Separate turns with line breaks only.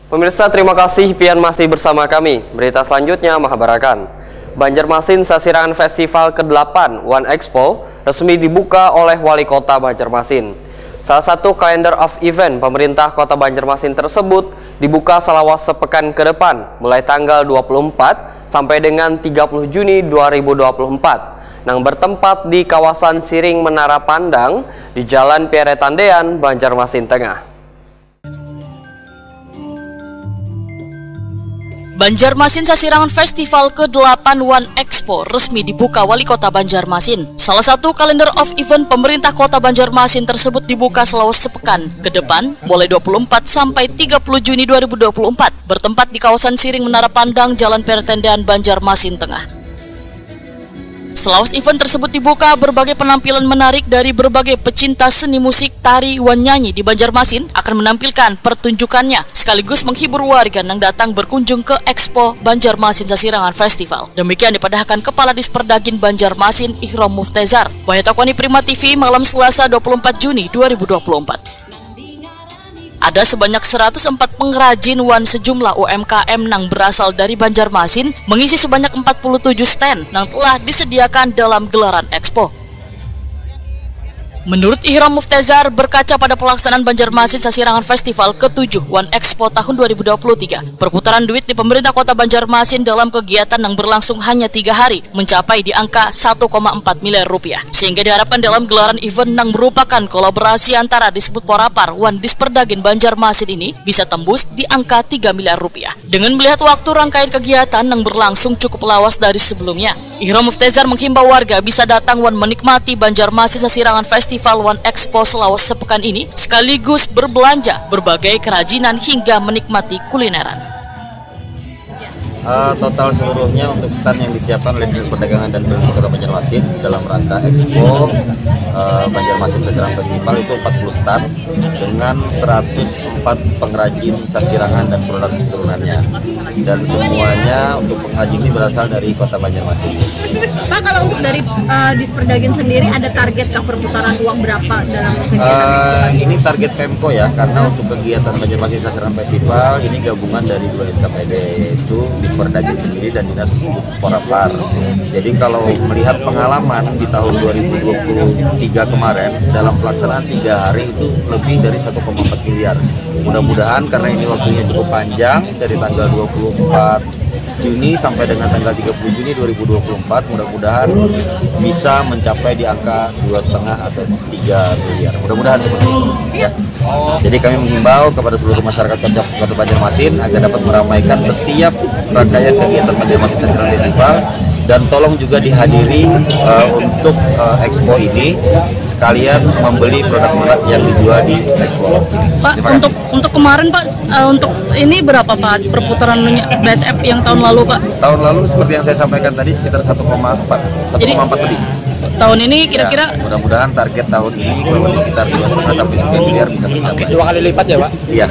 Pemirsa, terima kasih pian masih bersama kami. Berita selanjutnya Mahabarakan. Banjarmasin Sasirangan Festival ke-8 One Expo resmi dibuka oleh Wali Kota Banjarmasin. Salah satu kalender of event pemerintah Kota Banjarmasin tersebut dibuka selama sepekan ke depan, mulai tanggal 24 sampai dengan 30 Juni 2024, yang bertempat di kawasan Siring Menara Pandang di Jalan Pierretandean, Banjarmasin Tengah.
Banjarmasin Sasirangan Festival ke-8 One Expo resmi dibuka Wali Kota Banjarmasin. Salah satu kalender of event pemerintah Kota Banjarmasin tersebut dibuka selama sepekan ke depan, mulai 24 sampai 30 Juni 2024, bertempat di kawasan Siring Menara Pandang, Jalan Pierretandean, Banjarmasin Tengah. Selawas event tersebut dibuka, berbagai penampilan menarik dari berbagai pecinta seni musik, tari, wan nyanyi di Banjarmasin akan menampilkan pertunjukannya, sekaligus menghibur warga yang datang berkunjung ke Expo Banjarmasin Sasirangan Festival. Demikian dipadahkan Kepala Disperdagin Banjarmasin Ihram Muftezar. Wahyatakwani Prima TV, malam Selasa 24 Juni 2024. Ada sebanyak 104 pengrajin wan sejumlah UMKM yang berasal dari Banjarmasin mengisi sebanyak 47 stand yang telah disediakan dalam gelaran Expo. Menurut Ihram Muftezar, berkaca pada pelaksanaan Banjarmasin Sasirangan Festival ke-7 One Expo tahun 2023, perputaran duit di pemerintah Kota Banjarmasin dalam kegiatan yang berlangsung hanya 3 hari mencapai di angka 1,4 miliar rupiah. Sehingga diharapkan dalam gelaran event yang merupakan kolaborasi antara Disbud Porapar Wan Disperdagin Banjarmasin ini bisa tembus di angka 3 miliar rupiah. Dengan melihat waktu rangkaian kegiatan yang berlangsung cukup lawas dari sebelumnya, Ihram Muftezar menghimbau warga bisa datang wan menikmati Banjarmasin Sasirangan Festival One Expo selama sepekan ini, sekaligus berbelanja berbagai kerajinan hingga menikmati kulineran.
Total seluruhnya untuk stand yang disiapkan oleh Dinas Perdagangan dan Perindustrian Kota Banjarmasin dalam rangka Expo Banjarmasin Sasirangan Festival itu 40 stand dengan 104 pengrajin sasirangan dan produk turunannya, dan semuanya untuk pengrajin ini berasal dari Kota Banjarmasin.
Pak, kalau untuk dari Disperdagin sendiri ada target ke perputaran uang berapa dalam kegiatan
ini target Pemko ya, karena untuk kegiatan Banjarmasin Sasirangan Festival ini gabungan dari 2 SKPD, yaitu Disperdagin sendiri dan Dinas Porapar. Jadi kalau melihat pengalaman di tahun 2023 kemarin dalam pelaksanaan 3 hari itu lebih dari 1,4 miliar. Mudah-mudahan karena ini waktunya cukup panjang dari tanggal 24 Juni sampai dengan tanggal 30 Juni 2024, mudah-mudahan bisa mencapai di angka 2,5 atau 3 miliar. Mudah-mudahan seperti itu ya. Jadi kami menghimbau kepada seluruh masyarakat Kota Banjarmasin agar dapat meramaikan setiap rangkaian kegiatan Banjarmasin Sasirangan Festival, dan tolong juga dihadiri untuk Expo ini, sekalian membeli produk-produk yang dijual di Expo.
Pak, untuk kemarin Pak, untuk ini berapa Pak perputaran BSF yang tahun lalu Pak? Tahun lalu seperti yang saya sampaikan tadi sekitar 1,4 lebih. Tahun ini kira-kira? Ya, mudah-mudahan target tahun ini kurang lebih sekitar 2,5 sampai 3 miliar bisa mencapai.
2 kali lipat ya Pak?
Iya.